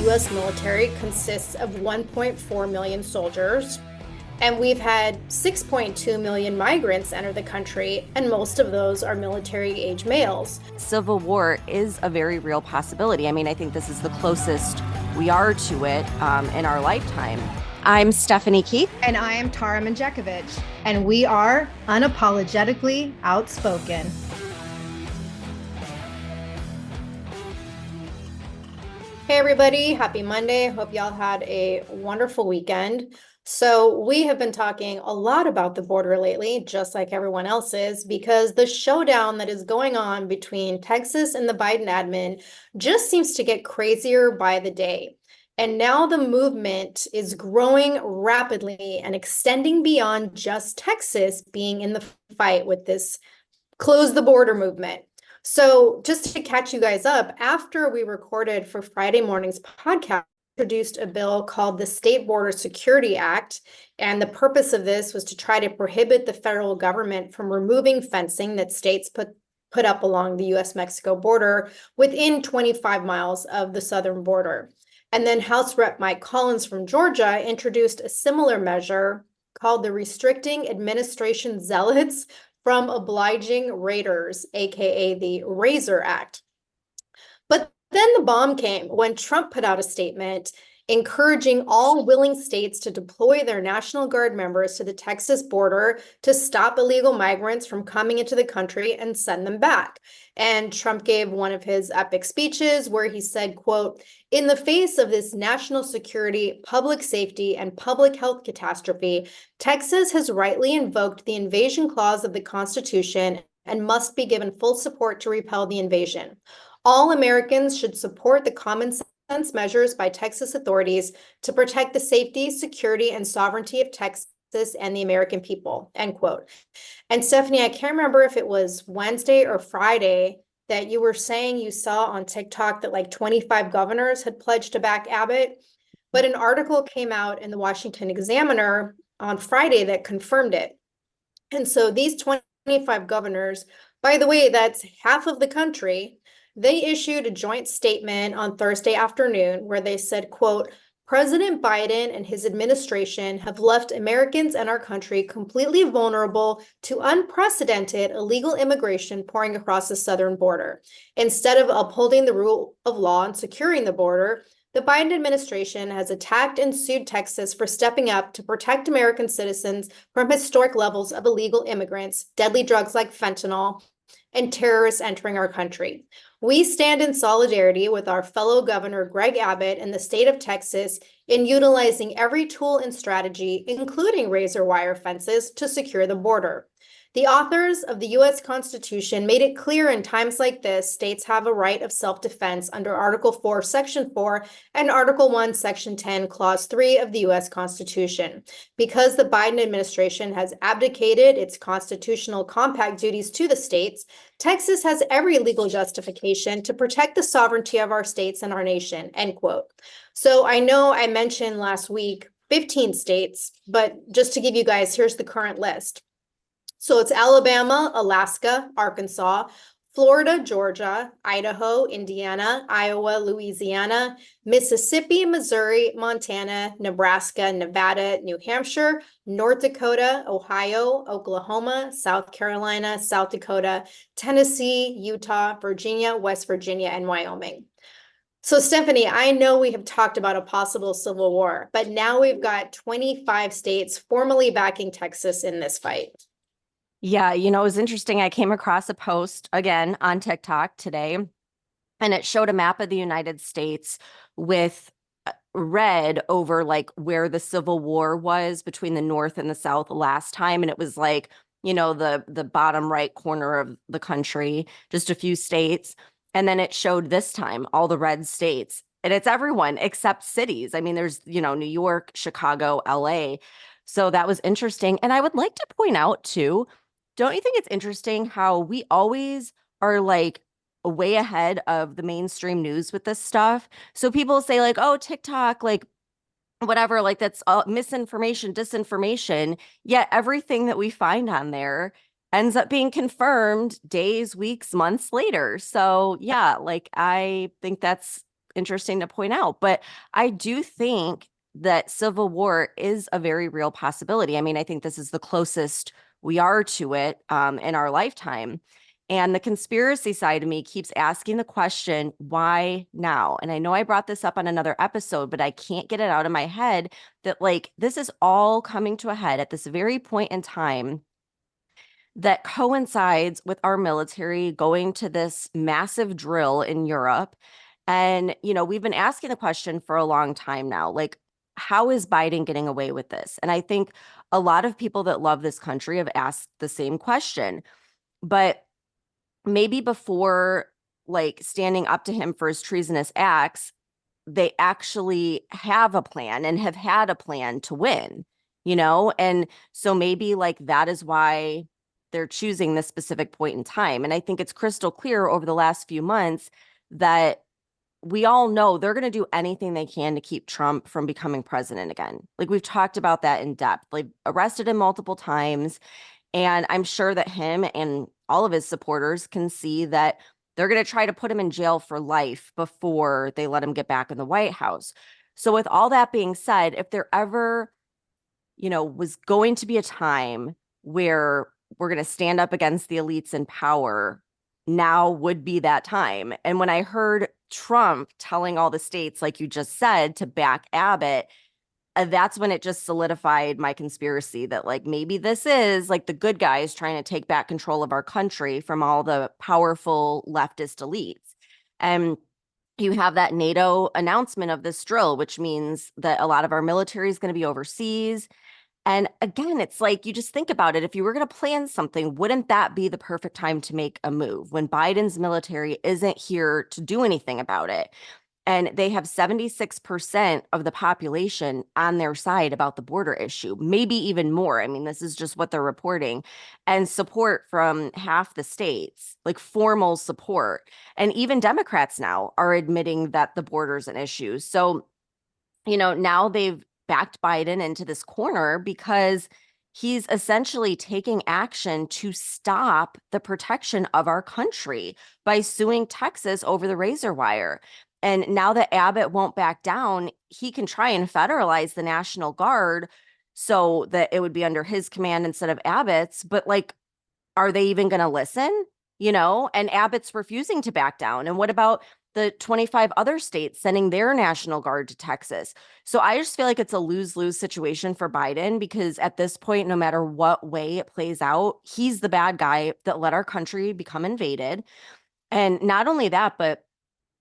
US military consists of 1.4 million soldiers, and we've had 6.2 million migrants enter the country, and most of those are military-age males. Civil war is a very real possibility. I mean, I think this is the closest we are to it in our lifetime. I'm Stephanie Keith. And I am Tara Manjekovic, and we are unapologetically outspoken. Hey everybody, happy Monday. Hope y'all had a wonderful weekend. So we have been talking a lot about the border lately, just like everyone else is, because the showdown that is going on between Texas and the Biden admin just seems to get crazier by the day. And now the movement is growing rapidly and extending beyond just Texas being in the fight with this close the border movement. So just to catch you guys up, after we recorded for Friday morning's podcast, introduced a bill called the State Border Security Act. And the purpose of this was to try to prohibit the federal government from removing fencing that states put up along the US-Mexico border within 25 miles of the southern border. And then House Rep. Mike Collins from Georgia introduced a similar measure called the Restricting Administration Zealots from Obliging Raiders, aka the Razor Act. But then the bomb came when Trump put out a statement encouraging all willing states to deploy their National Guard members to the Texas border to stop illegal migrants from coming into the country and send them back. And Trump gave one of his epic speeches where he said, quote, "In the face of this national security, public safety, and public health catastrophe, Texas has rightly invoked the invasion clause of the Constitution and must be given full support to repel the invasion. All Americans should support the common sense measures by Texas authorities to protect the safety, security, and sovereignty of Texas and the American people," end quote. And Stephanie, I can't remember if it was Wednesday or Friday that you were saying you saw on TikTok that like 25 governors had pledged to back Abbott, but an article came out in the Washington Examiner on Friday that confirmed it. And so these 25 governors, by the way, that's half of the country, they issued a joint statement on Thursday afternoon where they said, quote, "President Biden and his administration have left Americans and our country completely vulnerable to unprecedented illegal immigration pouring across the southern border. Instead of upholding the rule of law and securing the border, the Biden administration has attacked and sued Texas for stepping up to protect American citizens from historic levels of illegal immigrants, deadly drugs like fentanyl, and terrorists entering our country. We stand in solidarity with our fellow Governor Greg Abbott and the state of Texas in utilizing every tool and strategy, including razor wire fences, to secure the border. The authors of the U.S. Constitution made it clear in times like this, states have a right of self-defense under Article 4, Section 4, and Article 1, Section 10, Clause 3 of the U.S. Constitution. Because the Biden administration has abdicated its constitutional compact duties to the states, Texas has every legal justification to protect the sovereignty of our states and our nation," end quote. So I know I mentioned last week 15 states, but just to give you guys, here's the current list. So it's Alabama, Alaska, Arkansas, Florida, Georgia, Idaho, Indiana, Iowa, Louisiana, Mississippi, Missouri, Montana, Nebraska, Nevada, New Hampshire, North Dakota, Ohio, Oklahoma, South Carolina, South Dakota, Tennessee, Utah, Virginia, West Virginia, and Wyoming. So Stephanie, I know we have talked about a possible civil war, but now we've got 25 states formally backing Texas in this fight. Yeah, it was interesting. I came across a post again on TikTok today, and it showed a map of the United States with red over like where the Civil War was between the North and the South last time. And it was like, the bottom right corner of the country, just a few states. And then it showed this time all the red states. And it's everyone except cities. I mean, there's, New York, Chicago, LA. So that was interesting. And I would like to point out too, don't you think it's interesting how we always are like way ahead of the mainstream news with this stuff? So people say like, oh, TikTok, like whatever, like that's misinformation, disinformation. Yet everything that we find on there ends up being confirmed days, weeks, months later. So yeah, like I think that's interesting to point out. But I do think that civil war is a very real possibility. I mean, I think this is the closest we are to it in our lifetime. And the conspiracy side of me keeps asking the question, why now? And I know I brought this up on another episode, but I can't get it out of my head that like this is all coming to a head at this very point in time that coincides with our military going to this massive drill in Europe. And, we've been asking the question for a long time now, like, how is Biden getting away with this? And I think a lot of people that love this country have asked the same question. But maybe before like standing up to him for his treasonous acts, they actually have a plan and have had a plan to win. And so maybe like that is why they're choosing this specific point in time. And I think it's crystal clear over the last few months that we all know they're going to do anything they can to keep Trump from becoming president again. Like we've talked about that in depth. Like arrested him multiple times. And I'm sure that him and all of his supporters can see that they're going to try to put him in jail for life before they let him get back in the White House. So, with all that being said, if there ever, was going to be a time where we're going to stand up against the elites in power, now would be that time. And when I heard Trump telling all the states, like you just said, to back Abbott, that's when it just solidified my conspiracy that like maybe this is like the good guys trying to take back control of our country from all the powerful leftist elites. And you have that NATO announcement of this drill, which means that a lot of our military is going to be overseas. And again, it's like you just think about it. If you were going to plan something, wouldn't that be the perfect time to make a move when Biden's military isn't here to do anything about it? And they have 76% of the population on their side about the border issue, maybe even more. I mean, this is just what they're reporting, and support from half the states, like formal support. And even Democrats now are admitting that the border is an issue. So, now they've backed Biden into this corner because he's essentially taking action to stop the protection of our country by suing Texas over the razor wire. And now that Abbott won't back down, he can try and federalize the National Guard so that it would be under his command instead of Abbott's. But like, are they even going to listen? And Abbott's refusing to back down. And what about the 25 other states sending their National Guard to Texas? So I just feel like it's a lose-lose situation for Biden because at this point, no matter what way it plays out, he's the bad guy that let our country become invaded. And not only that, but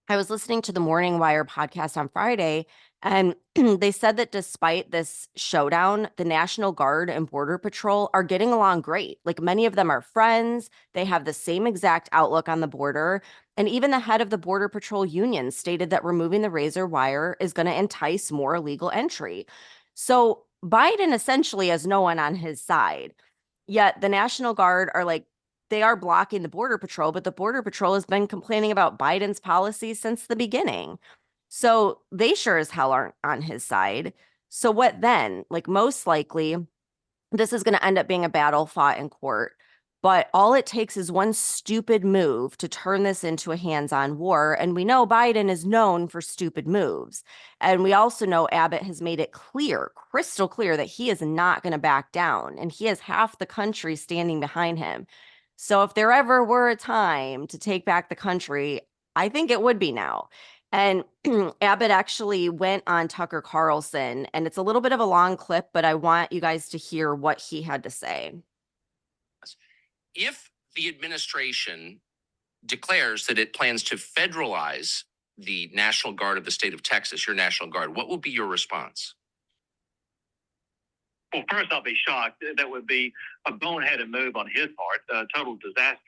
I was listening to the Morning Wire podcast on Friday, and they said that despite this showdown, the National Guard and Border Patrol are getting along great. Like many of them are friends. They have the same exact outlook on the border. And even the head of the Border Patrol union stated that removing the razor wire is going to entice more illegal entry. So Biden essentially has no one on his side. Yet the National Guard are like, they are blocking the Border Patrol, but the Border Patrol has been complaining about Biden's policies since the beginning. So they sure as hell aren't on his side. So what then? Like most likely, this is going to end up being a battle fought in court. But all it takes is one stupid move to turn this into a hands-on war. And we know Biden is known for stupid moves. And we also know Abbott has made it clear, crystal clear, that he is not going to back down. And he has half the country standing behind him. So if there ever were a time to take back the country, I think it would be now. And Abbott actually went on Tucker Carlson, and it's a little bit of a long clip, but I want you guys to hear what he had to say. If the administration declares that it plans to federalize the National Guard of the state of Texas, your National Guard, what will be your response? Well, first, I'll be shocked. That would be a boneheaded move on his part, a total disaster.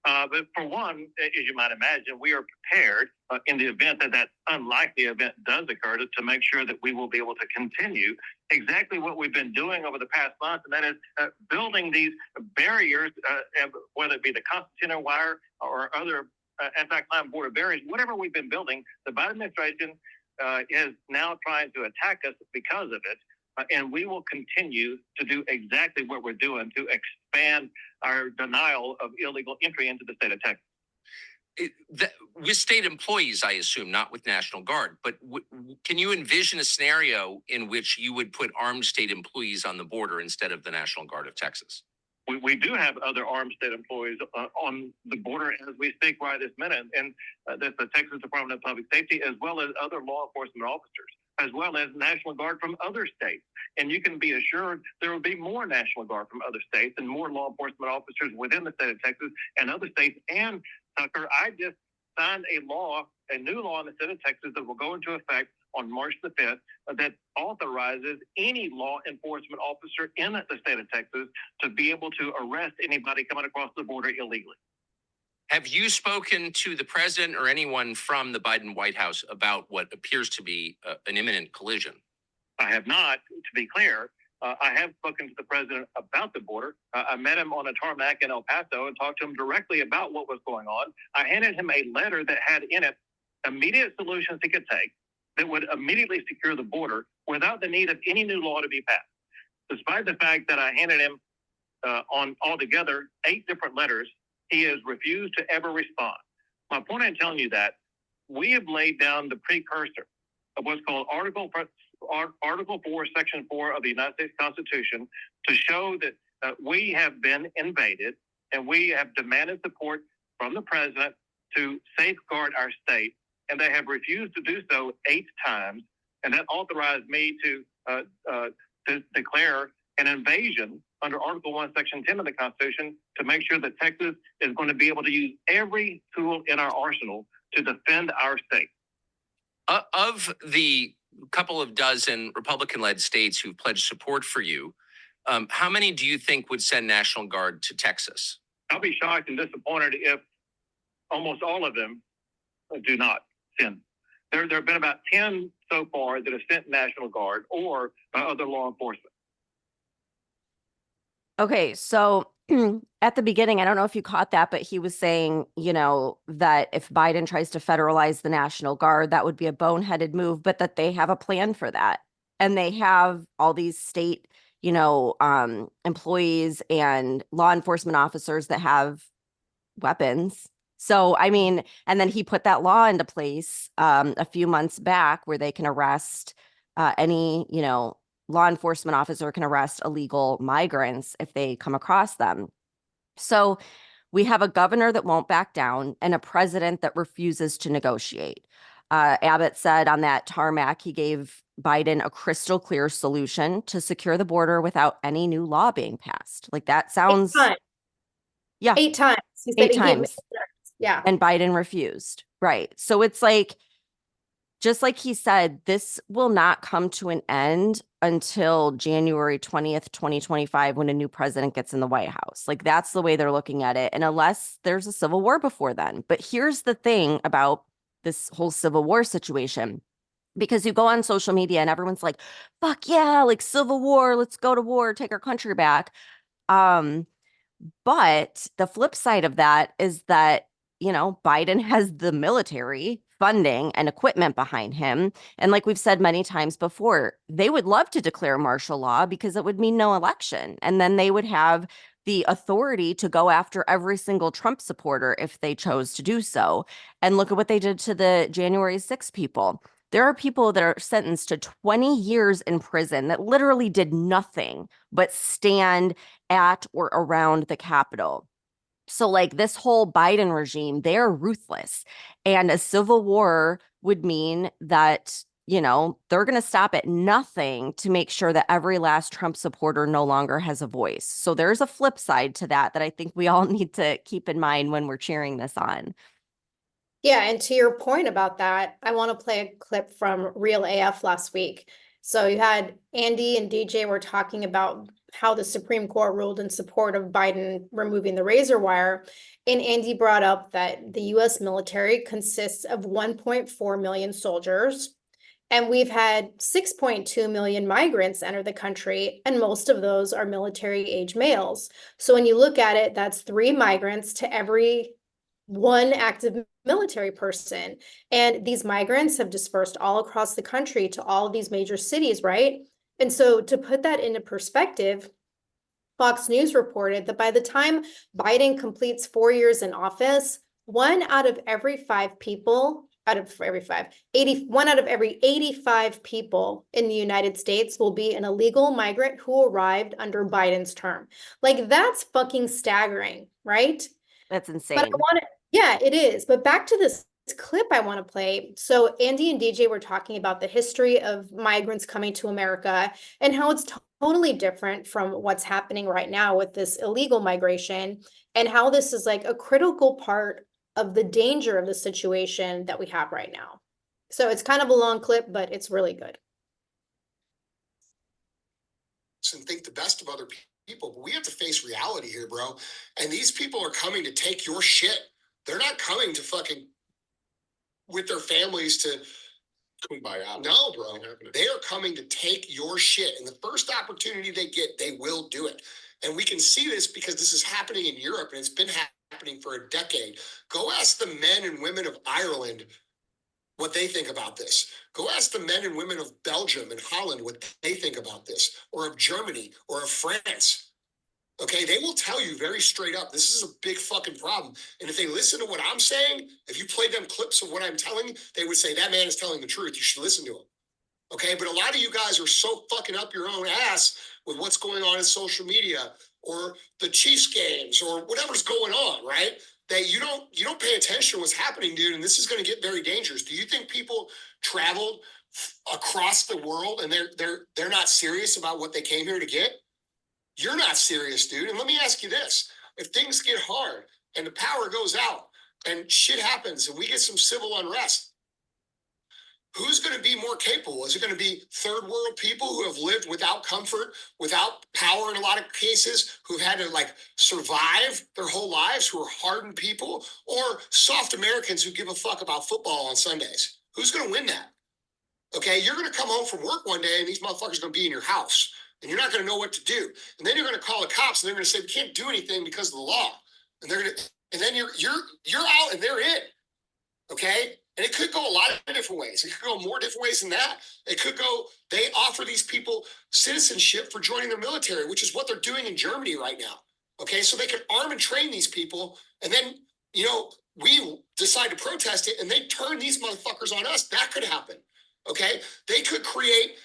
But for one, as you might imagine, we are prepared in the event that that unlikely event does occur to make sure that we will be able to continue exactly what we've been doing over the past month, and that is building these barriers, whether it be the concertina wire or other anti-climb border barriers, whatever we've been building. The Biden administration is now trying to attack us because of it. And we will continue to do exactly what we're doing to expand our denial of illegal entry into the state of Texas. with state employees, I assume, not with National Guard, but can you envision a scenario in which you would put armed state employees on the border instead of the National Guard of Texas? We do have other armed state employees on the border as we speak right this minute, and that's the Texas Department of Public Safety, as well as other law enforcement officers, as well as National Guard from other states. And you can be assured there will be more National Guard from other states and more law enforcement officers within the state of Texas and other states. And Tucker, I just signed a new law in the state of Texas that will go into effect on March the 5th that authorizes any law enforcement officer in the state of Texas to be able to arrest anybody coming across the border illegally. Have you spoken to the president or anyone from the Biden White House about what appears to be an imminent collision? I have not, to be clear. I have spoken to the president about the border. I met him on a tarmac in El Paso and talked to him directly about what was going on. I handed him a letter that had in it immediate solutions he could take that would immediately secure the border without the need of any new law to be passed. Despite the fact that I handed him on altogether 8 different letters, he has refused to ever respond. My point in telling you that, we have laid down the precursor of what's called Article 4, Section 4 of the United States Constitution to show that we have been invaded and we have demanded support from the president to safeguard our state. And they have refused to do so 8 times. And that authorized me to declare an invasion under Article 1, Section 10 of the Constitution to make sure that Texas is going to be able to use every tool in our arsenal to defend our state. Of the couple of dozen Republican-led states who've pledged support for you, how many do you think would send National Guard to Texas? I'll be shocked and disappointed if almost all of them do not send. There have been about 10 so far that have sent National Guard or other law enforcement. Okay, so at the beginning, I don't know if you caught that, but he was saying, that if Biden tries to federalize the National Guard, that would be a boneheaded move, but that they have a plan for that. And they have all these state, employees and law enforcement officers that have weapons. So, and then he put that law into place a few months back where they can arrest any, law enforcement officer can arrest illegal migrants if they come across them. So we have a governor that won't back down and a president that refuses to negotiate. Abbott said on that tarmac, he gave Biden a crystal clear solution to secure the border without any new law being passed. Like that sounds. 8 times. Yeah. 8 times. He said 8 times. Yeah. And Biden refused. Right. So it's like, just like he said, this will not come to an end until January 20th, 2025, when a new president gets in the White House. Like that's the way they're looking at it. And unless there's a civil war before then. But here's the thing about this whole civil war situation, because you go on social media and everyone's like, fuck yeah, like civil war, let's go to war, take our country back. But the flip side of that is that, Biden has the military funding and equipment behind him. And like we've said many times before, they would love to declare martial law because it would mean no election. And then they would have the authority to go after every single Trump supporter if they chose to do so. And look at what they did to the January 6 people. There are people that are sentenced to 20 years in prison that literally did nothing but stand at or around the Capitol. So like this whole Biden regime, they're ruthless. And a civil war would mean that, they're going to stop at nothing to make sure that every last Trump supporter no longer has a voice. So there's a flip side to that I think we all need to keep in mind when we're cheering this on. Yeah, and to your point about that, I want to play a clip from Real AF last week. So you had Andy and DJ were talking about how the Supreme Court ruled in support of Biden removing the razor wire. And Andy brought up that the US military consists of 1.4 million soldiers. And we've had 6.2 million migrants enter the country, and most of those are military-age males. So when you look at it, that's 3 migrants to every 1 active military person. And these migrants have dispersed all across the country to all of these major cities, right? And so to put that into perspective, Fox News reported that by the time Biden completes 4 years in office, one out of every 5 people, out of every 5, 81 out of every 85 people in the United States will be an illegal migrant who arrived under Biden's term. Like, that's fucking staggering, right? That's But insane. I want to, yeah, it is. But back to this clip I want to play. So Andy and DJ were talking about the history of migrants coming to America and how it's totally different from what's happening right now with this illegal migration, and how this is like a critical part of the danger of the situation that we have right now. So it's kind of a long clip, but it's really good. And think the best of other people, but we have to face reality here, bro. And these people are coming to take your shit. They're not coming to fucking with their families to buy out. No, bro. They are coming to take your shit. And the first opportunity they get, they will do it. And we can see this because this is happening in Europe and it's been happening for a decade. Go ask the men and women of Ireland what they think about this. Go ask the men and women of Belgium and Holland what they think about this, or of Germany, or of France. Okay, they will tell you very straight up, this is a big fucking problem. And if they listen to what I'm saying, if you play them clips of what I'm telling you, they would say, that man is telling the truth. You should listen to him. Okay, but a lot of you guys are so fucking up your own ass with what's going on in social media or the Chiefs games or whatever's going on, right? That you don't pay attention to what's happening, dude. And this is going to get very dangerous. Do you think people traveled across the world and they're not serious about what they came here to get? You're not serious, dude. And let me ask you this. If things get hard and the power goes out and shit happens and we get some civil unrest, who's going to be more capable? Is it going to be third world people who have lived without comfort, without power in a lot of cases, who've had to like survive their whole lives, who are hardened people, or soft Americans who give a fuck about football on Sundays? Who's going to win that? Okay, you're going to come home from work one day and these motherfuckers are going to be in your house. And you're not going to know what to do. And then you're going to call the cops and they're going to say, we can't do anything because of the law. And they're going to, and then you're out and they're in. Okay. And it could go a lot of different ways. It could go more different ways than that. It could go, they offer these people citizenship for joining their military, which is what they're doing in Germany right now. Okay. So they can arm and train these people. And then, we decide to protest it and they turn these motherfuckers on us. That could happen. Okay. They could create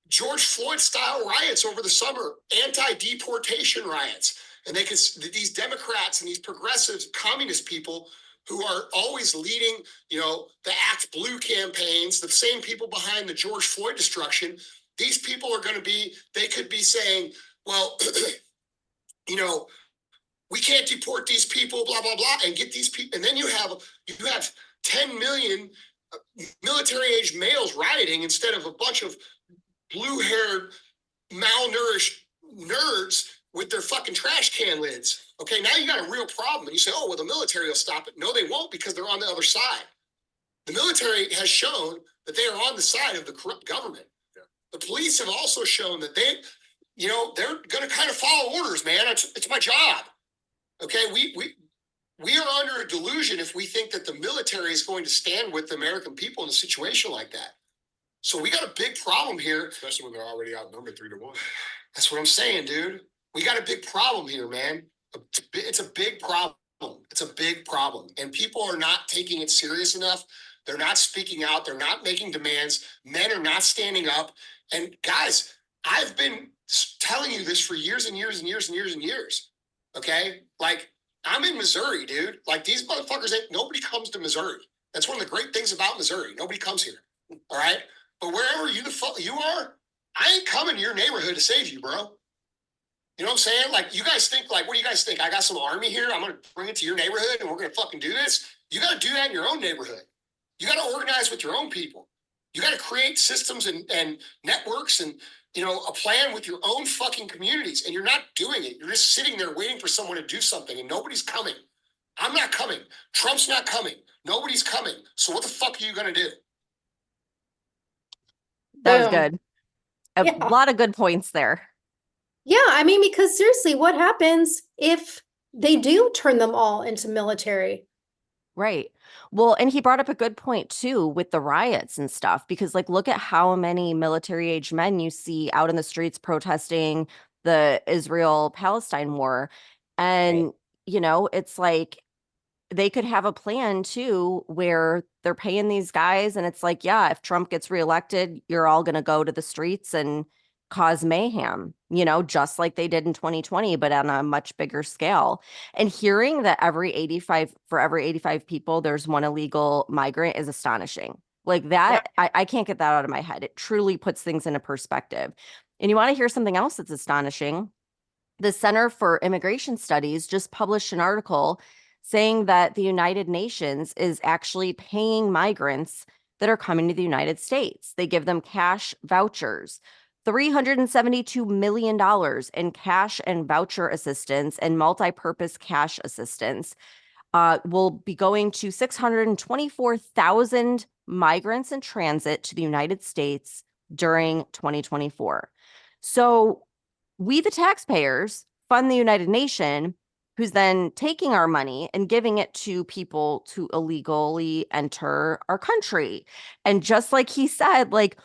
George Floyd style riots over the summer, anti-deportation riots. And they could, these Democrats and these progressive communist people who are always leading, the Act Blue campaigns, the same people behind the George Floyd destruction, these people are going to be, they could be saying, well, we can't deport these people, blah, blah, blah, and get these people. And then you have 10 million military-age males rioting instead of a bunch of blue-haired, malnourished nerds with their fucking trash can lids. Okay, now you got a real problem. And you say, oh, well, the military will stop it. No, they won't, because they're on the other side. The military has shown that they are on the side of the corrupt government. Yeah. The police have also shown that they're going to kind of follow orders, man. It's my job. Okay, we are under a delusion if we think that the military is going to stand with the American people in a situation like that. So we got a big problem here. Especially when they're already outnumbered 3-1. That's what I'm saying, dude. We got a big problem here, man. It's a big problem. It's a big problem. And people are not taking it serious enough. They're not speaking out. They're not making demands. Men are not standing up. And guys, I've been telling you this for years and years and years and years and years. Okay? Like, I'm in Missouri, dude. Like, these motherfuckers nobody comes to Missouri. That's one of the great things about Missouri. Nobody comes here. All right? But wherever you are, I ain't coming to your neighborhood to save you, bro. You know what I'm saying? Like, you guys think, like, what do you guys think? I got some army here. I'm going to bring it to your neighborhood and we're going to fucking do this. You got to do that in your own neighborhood. You got to organize with your own people. You got to create systems and networks and, a plan with your own fucking communities. And you're not doing it. You're just sitting there waiting for someone to do something and nobody's coming. I'm not coming. Trump's not coming. Nobody's coming. So what the fuck are you going to do? That was Boom. good. A Yeah. lot of good points there. Yeah, I mean, because seriously, what happens if they do turn them all into military? Right. Well, and he brought up a good point too with the riots and stuff, because like, look at how many military age men you see out in the streets protesting the Israel-Palestine war. And, it's like, they could have a plan too, where they're paying these guys and it's like, yeah, if Trump gets reelected, you're all going to go to the streets and cause mayhem, you know, just like they did in 2020, but on a much bigger scale. And hearing that for every 85 people, there's one illegal migrant is astonishing. Like that, I can't get that out of my head. It truly puts things into perspective. And you want to hear something else that's astonishing? The Center for Immigration Studies just published an article saying that the United Nations is actually paying migrants that are coming to the United States. They give them cash vouchers, $372 million in cash and voucher assistance and multi-purpose cash assistance will be going to 624,000 migrants in transit to the United States during 2024. So we, the taxpayers, fund the United Nations, who's then taking our money and giving it to people to illegally enter our country. And just like he said, like,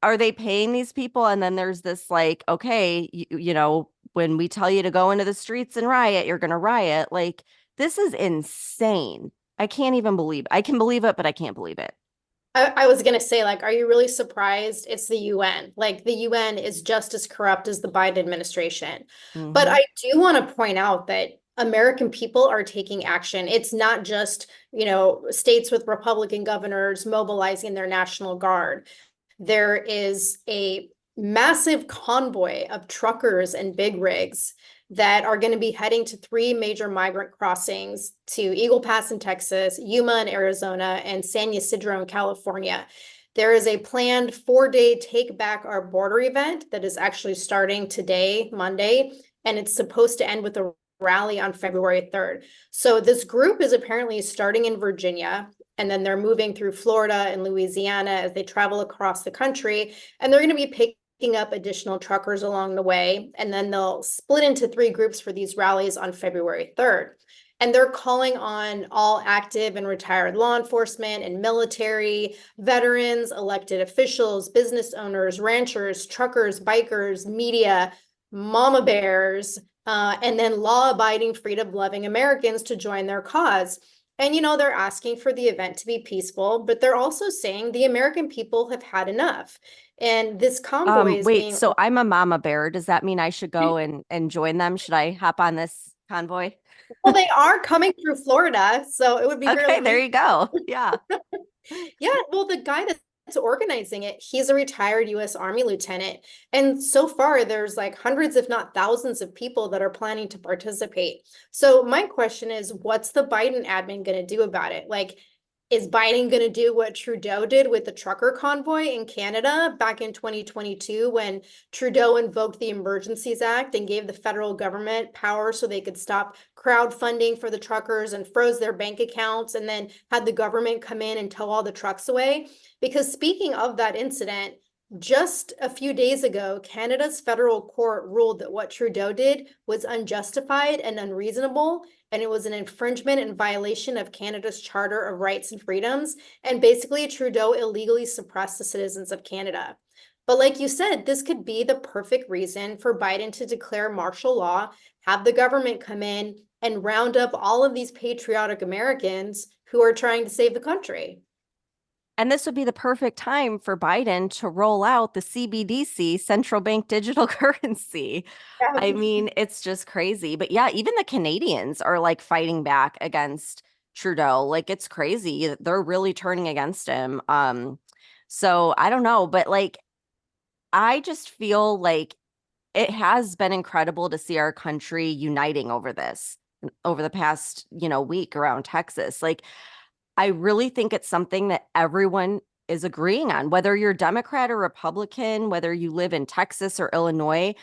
are they paying these people? And then there's this like, okay, you know, when we tell you to go into the streets and riot, you're going to riot. Like, this is insane. I can't even believe it. I can believe it, but I can't believe it. I was going to say, like, are you really surprised? It's the UN. Like, the UN is just as corrupt as the Biden administration. But I do want to point out that American people are taking action. It's not just, you know, states with Republican governors mobilizing their National Guard. There is a massive convoy of truckers and big rigs that are going to be heading to 3 major migrant crossings to Eagle Pass in Texas, Yuma in Arizona, and San Ysidro in California. There is a planned 4-day Take Back Our Border event that is actually starting today, Monday, and it's supposed to end with a rally on February 3rd. So this group is apparently starting in Virginia, and then they're moving through Florida and Louisiana as they travel across the country, and they're going to be picking up additional truckers along the way, and then they'll split into 3 groups for these rallies on February 3rd. And they're calling on all active and retired law enforcement and military, veterans, elected officials, business owners, ranchers, truckers, bikers, media, mama bears, and then law-abiding, freedom-loving Americans to join their cause. And, you know, they're asking for the event to be peaceful, but they're also saying the American people have had enough. And this convoy is wait, being... so I'm a mama bear. Does that mean I should go and join them? Should I hop on this convoy? Well, they are coming through Florida, so it would be Okay, really there you go. Yeah. Yeah, well, the guy that's organizing it, he's a retired U.S. Army lieutenant. And so far, there's like hundreds, if not thousands of people that are planning to participate. So my question is, what's the Biden admin going to do about it? Like, is Biden going to do what Trudeau did with the trucker convoy in Canada back in 2022 when Trudeau invoked the Emergencies Act and gave the federal government power so they could stop crowdfunding for the truckers and froze their bank accounts and then had the government come in and tow all the trucks away? Because speaking of that incident, just a few days ago, Canada's federal court ruled that what Trudeau did was unjustified and unreasonable, and it was an infringement and violation of Canada's Charter of Rights and Freedoms, and basically Trudeau illegally suppressed the citizens of Canada. But like you said, this could be the perfect reason for Biden to declare martial law, have the government come in and round up all of these patriotic Americans who are trying to save the country. And this would be the perfect time for Biden to roll out the CBDC, central bank digital currency. I mean, it's just crazy. But yeah, even the Canadians are like fighting back against Trudeau. Like, it's crazy. They're really turning against him. So I don't know, but like, I just feel like it has been incredible to see our country uniting over this over the past, week around Texas. Like, I really think it's something that everyone is agreeing on, whether you're Democrat or Republican, whether you live in Texas or Illinois.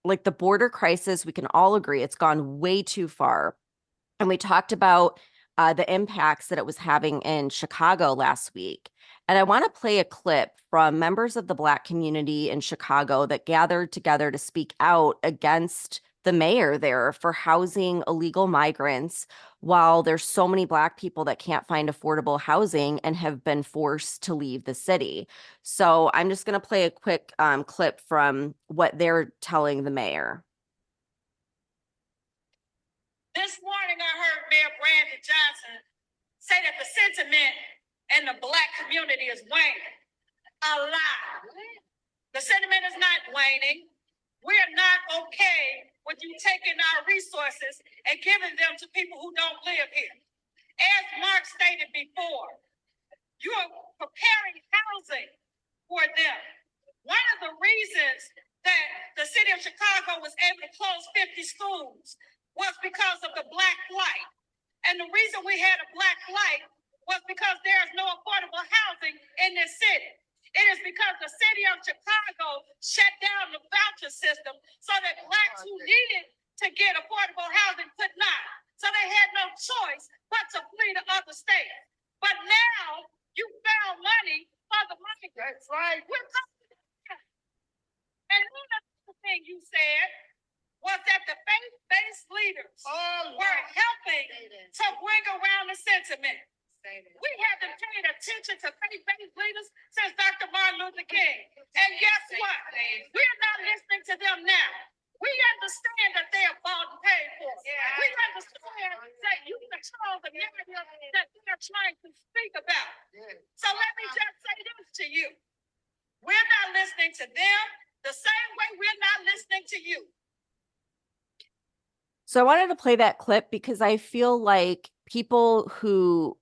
Like, the border crisis, we can all agree it's gone way too far. And we talked about the impacts that it was having in Chicago last week. And I want to play a clip from members of the Black community in Chicago that gathered together to speak out against the mayor there for housing illegal migrants, while there's so many Black people that can't find affordable housing and have been forced to leave the city. So I'm just going to play a quick clip from what they're telling the mayor. This morning I heard Mayor Brandon Johnson say that the sentiment in the Black community is waning. A lie. The sentiment is not waning. We are not okay with you taking our resources and giving them to people who don't live here. As Mark stated before, you are preparing housing for them. One of the reasons that the city of Chicago was able to close 50 schools was because of the Black Flight. And the reason we had a Black Flight was because there is no affordable housing in this city. It is because the city of Chicago shut down the voucher system so that Blacks who needed to get affordable housing could not. So they had no choice but to flee to other states. But now you found money for the migrants. That's right. We're coming. And another thing you said was that the faith-based leaders were helping to bring around the sentiment. We haven't paid attention to faith-based leaders since Dr. Martin Luther King. And guess what? We're not listening to them now. We understand that they are bought and paid for. We understand that you control the narrative that they're trying to speak about. So let me just say this to you. We're not listening to them the same way we're not listening to you. So I wanted to play that clip because I feel like people who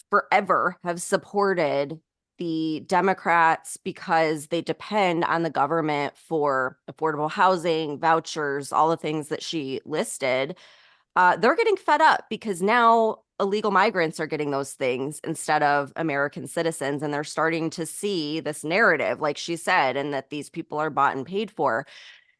forever have supported the Democrats because they depend on the government for affordable housing, vouchers, all the things that she listed, they're getting fed up because now illegal migrants are getting those things instead of American citizens. And they're starting to see this narrative, like she said, and that these people are bought and paid for.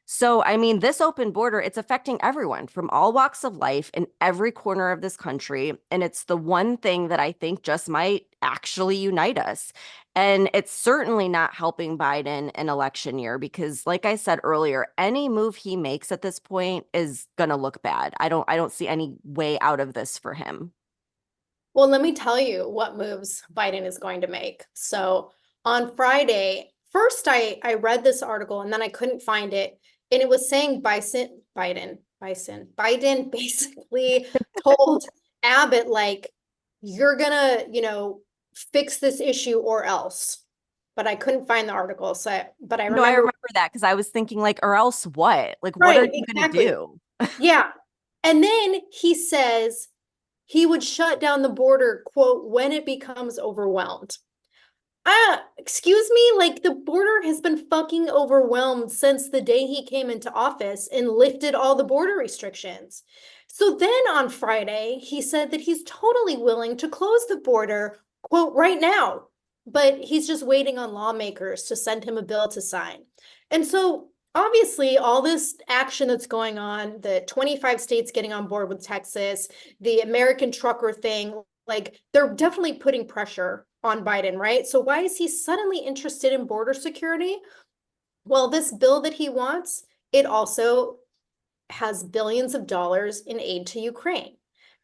So, I mean, this open border, it's affecting everyone from all walks of life in every corner of this country. And it's the one thing that I think just might actually unite us. And it's certainly not helping Biden in election year because, like I said earlier, any move he makes at this point is going to look bad. I don't see any way out of this for him. Well, let me tell you what moves Biden is going to make. So on Friday, first I read this article and then I couldn't find it. And it was saying Biden basically told Abbott, like, you're gonna, fix this issue or else. But I couldn't find the article. But I No, I remember remember that because I was thinking, like, or else what? Like, what Right, are you going to exactly. do? Yeah. And then he says he would shut down the border, quote, when it becomes overwhelmed. Excuse me, like the border has been fucking overwhelmed since the day he came into office and lifted all the border restrictions. So then on Friday, he said that he's totally willing to close the border, quote, right now, but he's just waiting on lawmakers to send him a bill to sign. And so obviously all this action that's going on, the 25 states getting on board with Texas, the American trucker thing, like they're definitely putting pressure on Biden, right? So why is he suddenly interested in border security? Well, this bill that he wants, it also has billions of dollars in aid to Ukraine.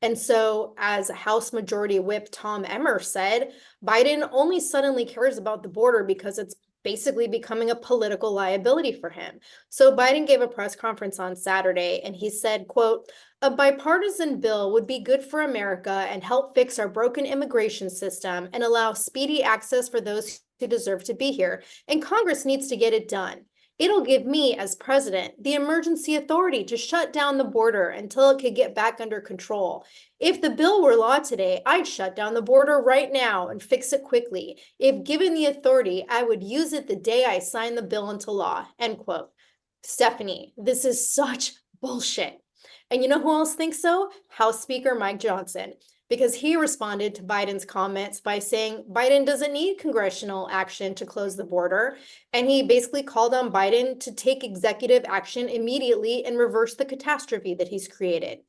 And so, as House Majority Whip Tom Emmer said, Biden only suddenly cares about the border because it's basically becoming a political liability for him. So Biden gave a press conference on Saturday and he said, quote, a bipartisan bill would be good for America and help fix our broken immigration system and allow speedy access for those who deserve to be here. And Congress needs to get it done. It'll give me, as president, the emergency authority to shut down the border until it could get back under control. If the bill were law today, I'd shut down the border right now and fix it quickly. If given the authority, I would use it the day I sign the bill into law, end quote. Stephanie, this is such bullshit. And you know who else thinks so? House Speaker Mike Johnson, because he responded to Biden's comments by saying Biden doesn't need congressional action to close the border. And he basically called on Biden to take executive action immediately and reverse the catastrophe that he's created.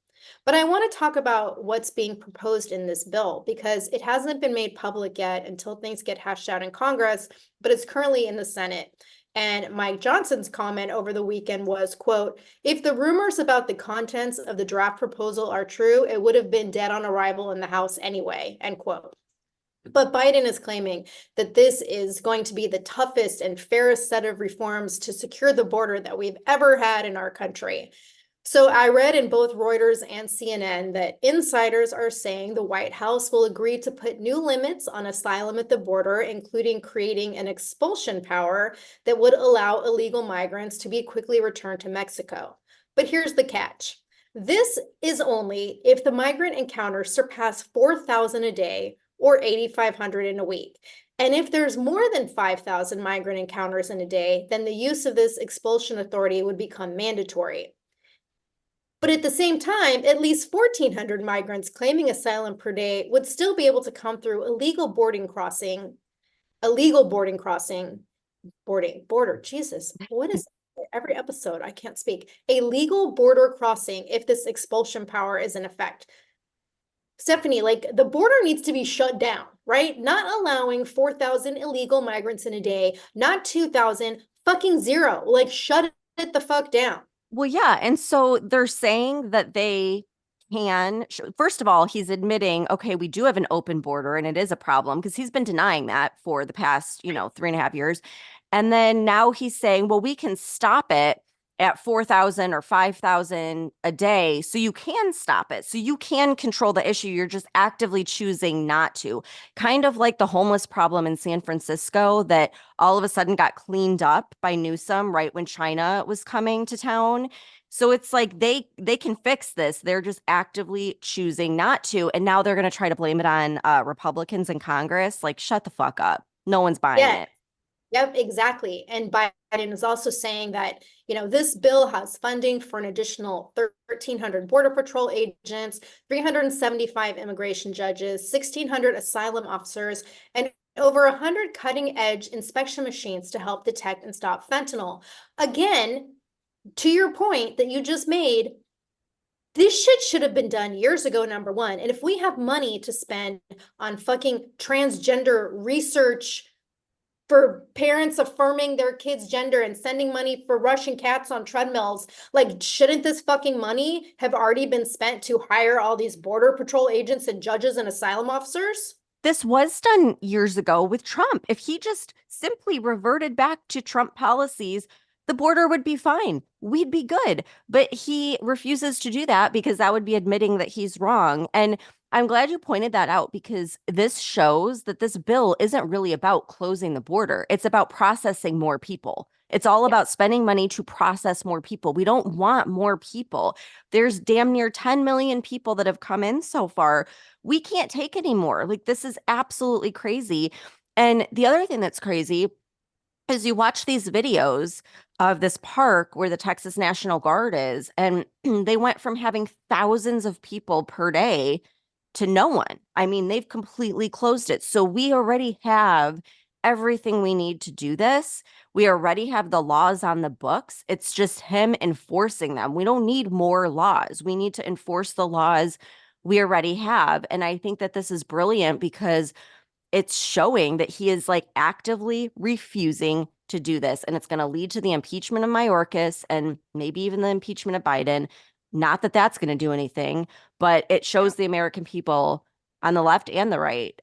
But I want to talk about what's being proposed in this bill because it hasn't been made public yet until things get hashed out in Congress, but it's currently in the Senate. And Mike Johnson's comment over the weekend was, quote, if the rumors about the contents of the draft proposal are true, it would have been dead on arrival in the House anyway, end quote. But Biden is claiming that this is going to be the toughest and fairest set of reforms to secure the border that we've ever had in our country. So I read in both Reuters and CNN that insiders are saying the White House will agree to put new limits on asylum at the border, including creating an expulsion power that would allow illegal migrants to be quickly returned to Mexico. But here's the catch. This is only if the migrant encounters surpass 4,000 a day or 8,500 in a week. And if there's more than 5,000 migrant encounters in a day, then the use of this expulsion authority would become mandatory. But at the same time, at least 1,400 migrants claiming asylum per day would still be able to come through border. Jesus, what is every episode? I can't speak. A legal border crossing if this expulsion power is in effect. Stephanie, like the border needs to be shut down, right? Not allowing 4,000 illegal migrants in a day, not 2,000, fucking zero. Like shut it the fuck down. Well, yeah. And so they're saying that they can, first of all, he's admitting, okay, we do have an open border and it is a problem because he's been denying that for the past, 3.5 years. And then now he's saying, well, we can stop it at 4,000 or 5,000 a day. So you can stop it. So you can control the issue. You're just actively choosing not to. Kind of like the homeless problem in San Francisco that all of a sudden got cleaned up by Newsom right when China was coming to town. So it's like they can fix this. They're just actively choosing not to. And now they're going to try to blame it on Republicans in Congress. Like, shut the fuck up. No one's buying it. Yep, exactly. And Biden is also saying that, this bill has funding for an additional 1,300 Border Patrol agents, 375 immigration judges, 1,600 asylum officers, and over 100 cutting-edge inspection machines to help detect and stop fentanyl. Again, to your point that you just made, this shit should have been done years ago, number one. And if we have money to spend on fucking transgender research, for parents affirming their kids' gender and sending money for Russian cats on treadmills, like, shouldn't this fucking money have already been spent to hire all these Border Patrol agents and judges and asylum officers? This was done years ago with Trump. If he just simply reverted back to Trump policies, the border would be fine. We'd be good. But he refuses to do that because that would be admitting that he's wrong. And I'm glad you pointed that out because this shows that this bill isn't really about closing the border. It's about processing more people. It's all about spending money to process more people. We don't want more people. There's damn near 10 million people that have come in so far. We can't take any more. Like, this is absolutely crazy. And the other thing that's crazy is you watch these videos of this park where the Texas National Guard is, and they went from having thousands of people per day to no one. I mean, they've completely closed it. So we already have everything we need to do this. We already have the laws on the books. It's just him enforcing them. We don't need more laws. We need to enforce the laws we already have. And I think that this is brilliant because it's showing that he is like actively refusing to do this. And it's going to lead to the impeachment of Mayorkas and maybe even the impeachment of Biden. Not that that's going to do anything, but it shows the American people on the left and the right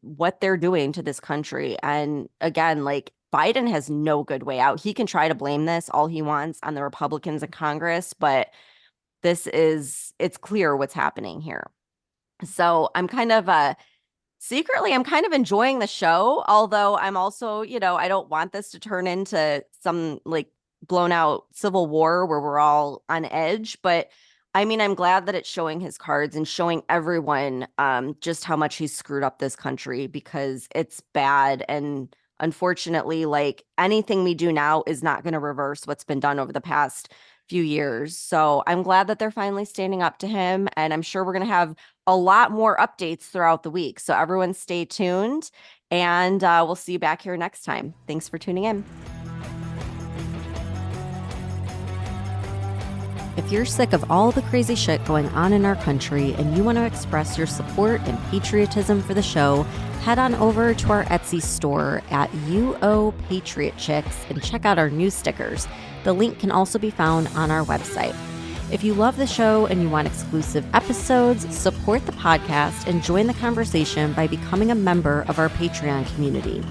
what they're doing to this country. And again, like, Biden has no good way out. He can try to blame this all he wants on the Republicans in Congress, but it's clear what's happening here. So I'm kind of secretly, I'm kind of enjoying the show, although I'm also, I don't want this to turn into some like blown out civil war where we're all on edge. But I mean, I'm glad that it's showing his cards and showing everyone just how much he's screwed up this country because it's bad. And unfortunately, like, anything we do now is not going to reverse what's been done over the past few years. So I'm glad that they're finally standing up to him. And I'm sure we're going to have a lot more updates throughout the week. So everyone stay tuned and we'll see you back here next time. Thanks for tuning in. If you're sick of all the crazy shit going on in our country and you want to express your support and patriotism for the show, head on over to our Etsy store at UO Patriot Chicks and check out our new stickers. The link can also be found on our website. If you love the show and you want exclusive episodes, support the podcast and join the conversation by becoming a member of our Patreon community.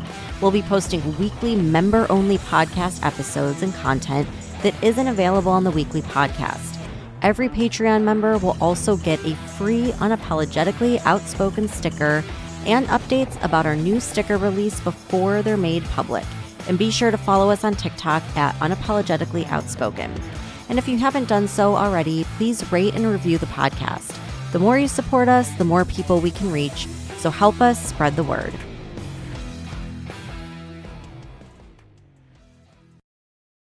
We'll be posting weekly member-only podcast episodes and content that isn't available on the weekly podcast. every Patreon member will also get a free Unapologetically Outspoken sticker and updates about our new sticker release before they're made public. And be sure to follow us on TikTok at Unapologetically Outspoken. And if you haven't done so already, please rate and review the podcast. The more you support us, the more people we can reach. So help us spread the word.